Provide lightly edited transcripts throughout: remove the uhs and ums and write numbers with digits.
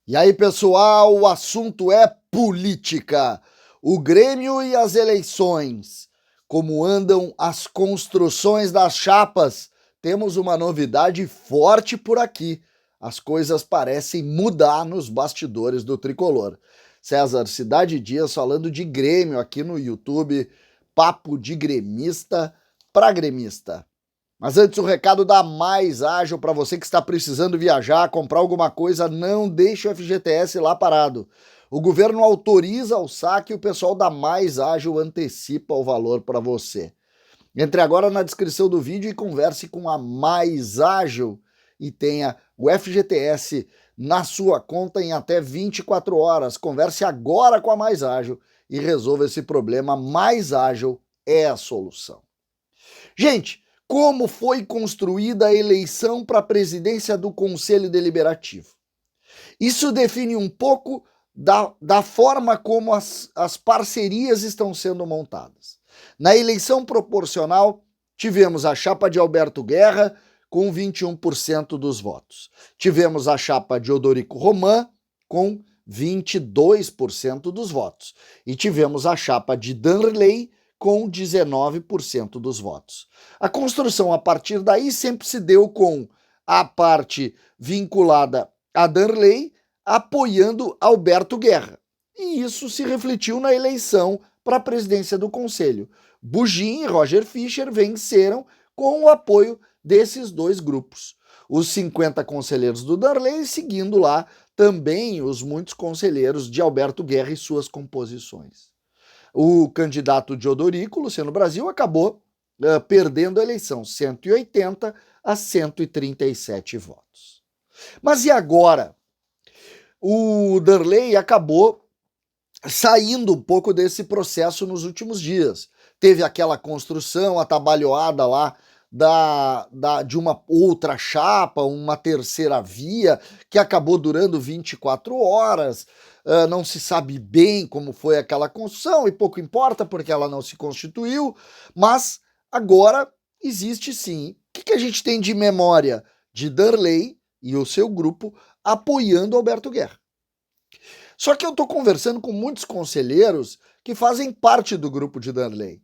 E aí, pessoal, o assunto é política. O Grêmio e as eleições. Como andam as construções das chapas? Temos uma novidade forte por aqui. As coisas parecem mudar nos bastidores do tricolor. César Cidade Dias falando de Grêmio aqui no YouTube. Papo de gremista para gremista. Mas antes, o recado da Mais Ágil para você que está precisando viajar, comprar alguma coisa, não deixe o FGTS lá parado. O governo autoriza o saque e o pessoal da Mais Ágil antecipa o valor para você. Entre agora na descrição do vídeo e converse com a Mais Ágil e tenha o FGTS na sua conta em até 24 horas. Converse agora com a Mais Ágil e resolva esse problema. Mais Ágil é a solução. Gente, como foi construída a eleição para a presidência do Conselho Deliberativo? Isso define um pouco da forma como as parcerias estão sendo montadas. Na eleição proporcional, tivemos a chapa de Alberto Guerra com 21% dos votos. Tivemos a chapa de Odorico Roman com 22% dos votos. E tivemos a chapa de Danley com 19% dos votos. A construção a partir daí sempre se deu com a parte vinculada a Danley apoiando Alberto Guerra. E isso se refletiu na eleição para a presidência do Conselho. Bugin e Roger Fischer venceram com o apoio desses dois grupos. Os 50 conselheiros do Danley seguindo lá também os muitos conselheiros de Alberto Guerra e suas composições. O candidato de Odorico, Luciano Brasil, acabou perdendo a eleição, 180 a 137 votos. Mas e agora? O Danley acabou saindo um pouco desse processo nos últimos dias. Teve aquela construção atabalhoada lá de uma outra chapa, uma terceira via, que acabou durando 24 horas. Não se sabe bem como foi aquela construção e pouco importa porque ela não se constituiu, mas agora existe sim. O que a gente tem de memória de Danley e o seu grupo apoiando Alberto Guerra? Só que eu estou conversando com muitos conselheiros que fazem parte do grupo de Danley.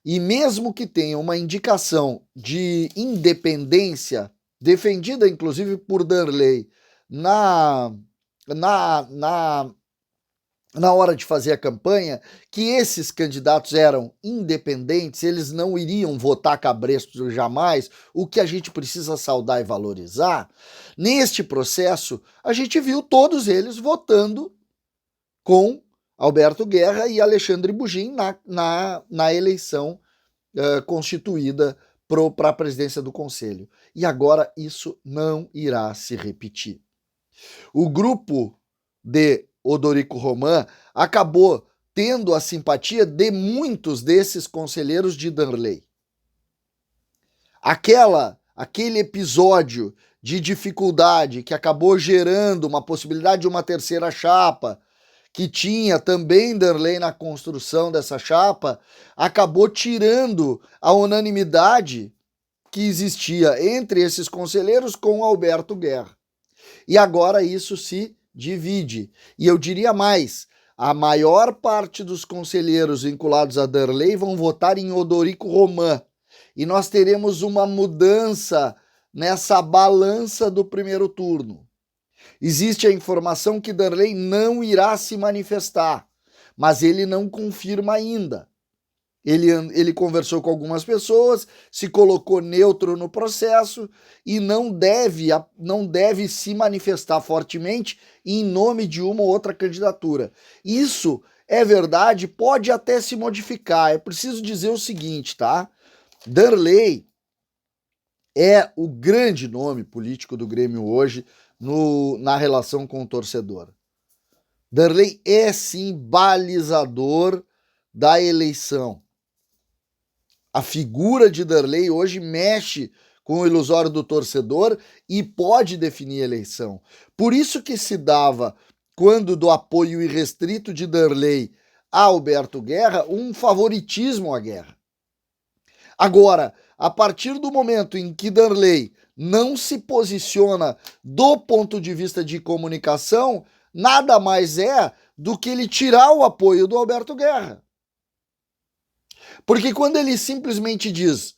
E mesmo que tenha uma indicação de independência, defendida inclusive por Danley na hora de fazer a campanha, que esses candidatos eram independentes, eles não iriam votar cabresto jamais, o que a gente precisa saudar e valorizar. Neste processo, a gente viu todos eles votando com Alberto Guerra e Alexandre Bugin na eleição constituída para a presidência do Conselho. E agora isso não irá se repetir. O grupo de Odorico Roman acabou tendo a simpatia de muitos desses conselheiros de Danley. Aquele episódio de dificuldade que acabou gerando uma possibilidade de uma terceira chapa, que tinha também Danley na construção dessa chapa, acabou tirando a unanimidade que existia entre esses conselheiros com Alberto Guerra. E agora isso se divide. E eu diria mais, a maior parte dos conselheiros vinculados a Danley vão votar em Odorico Roman. E nós teremos uma mudança nessa balança do primeiro turno. Existe a informação que Danley não irá se manifestar, mas ele não confirma ainda. Ele conversou com algumas pessoas, se colocou neutro no processo e não deve se manifestar fortemente em nome de uma ou outra candidatura. Isso é verdade, pode até se modificar. É preciso dizer o seguinte, tá? Danley é o grande nome político do Grêmio hoje na relação com o torcedor. Danley é sim balizador da eleição. A figura de Danley hoje mexe com o ilusório do torcedor e pode definir a eleição. Por isso que se dava, quando do apoio irrestrito de Danley a Alberto Guerra, um favoritismo à Guerra. Agora, a partir do momento em que Darley não se posiciona do ponto de vista de comunicação, nada mais é do que ele tirar o apoio do Alberto Guerra. Porque quando ele simplesmente diz,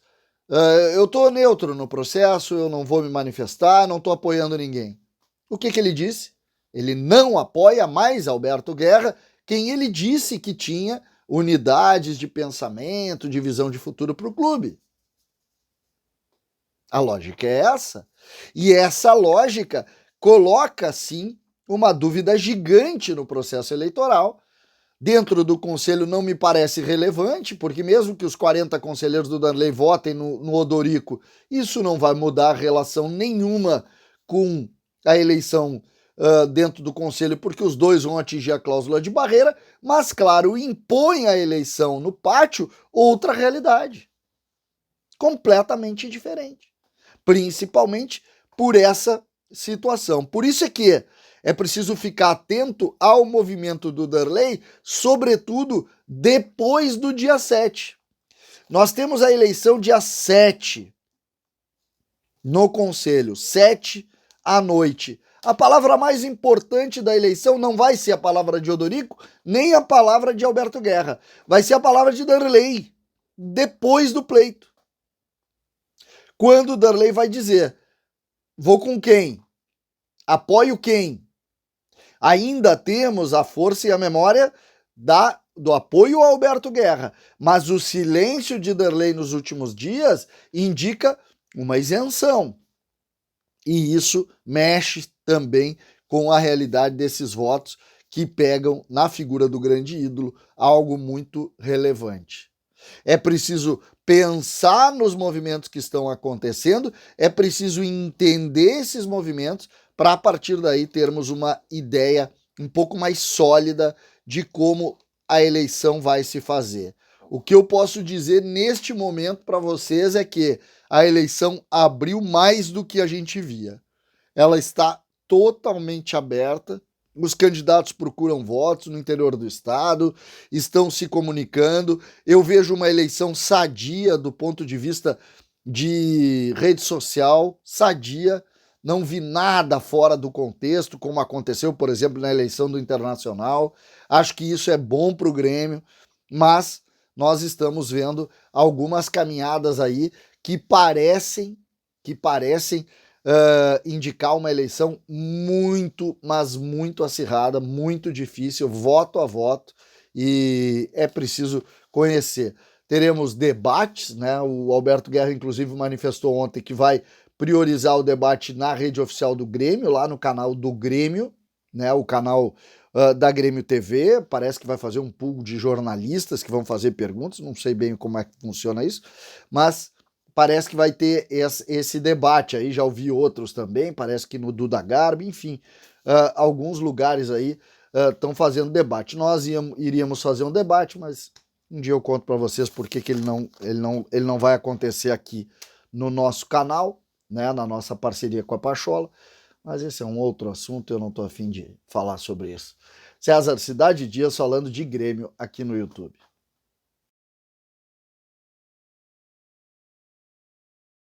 eu estou neutro no processo, eu não vou me manifestar, não estou apoiando ninguém. O que ele disse? Ele não apoia mais Alberto Guerra, quem ele disse que tinha unidades de pensamento, de visão de futuro para o clube. A lógica é essa. E essa lógica coloca, sim, uma dúvida gigante no processo eleitoral. Dentro do conselho não me parece relevante, porque mesmo que os 40 conselheiros do Darley votem no Odorico, isso não vai mudar relação nenhuma com a eleição dentro do conselho, porque os dois vão atingir a cláusula de barreira, mas, claro, impõe a eleição no pátio outra realidade, completamente diferente, principalmente por essa situação. Por isso é que é preciso ficar atento ao movimento do Darley, sobretudo depois do dia 7. Nós temos a eleição dia 7 no Conselho, 7 à noite. A palavra mais importante da eleição não vai ser a palavra de Odorico, nem a palavra de Alberto Guerra. Vai ser a palavra de Darley, depois do pleito. Quando o Darley vai dizer, vou com quem? Apoio quem? Ainda temos a força e a memória do apoio ao Alberto Guerra, mas o silêncio de Darley nos últimos dias indica uma isenção. E isso mexe também com a realidade desses votos que pegam na figura do grande ídolo algo muito relevante. É preciso pensar nos movimentos que estão acontecendo, é preciso entender esses movimentos para a partir daí termos uma ideia um pouco mais sólida de como a eleição vai se fazer. O que eu posso dizer neste momento para vocês é que a eleição abriu mais do que a gente via. Ela está totalmente aberta, os candidatos procuram votos no interior do estado, estão se comunicando. Eu vejo uma eleição sadia do ponto de vista de rede social, sadia. Não vi nada fora do contexto, como aconteceu, por exemplo, na eleição do Internacional. Acho que isso é bom para o Grêmio, mas nós estamos vendo algumas caminhadas aí que parecem indicar uma eleição muito, mas muito acirrada, muito difícil, voto a voto, e é preciso conhecer. Teremos debates, né? O Alberto Guerra, inclusive, manifestou ontem que vai priorizar o debate na rede oficial do Grêmio, lá no canal do Grêmio, né? O canal da Grêmio TV, parece que vai fazer um pool de jornalistas que vão fazer perguntas, não sei bem como é que funciona isso, mas parece que vai ter esse debate aí, já ouvi outros também, parece que no Duda Garbi, enfim, alguns lugares aí estão fazendo debate. Nós iríamos fazer um debate, mas um dia eu conto para vocês por que ele não vai acontecer aqui no nosso canal, né, na nossa parceria com a Pachola, mas esse é um outro assunto, eu não estou a fim de falar sobre isso. César Cidade Dias falando de Grêmio aqui no YouTube.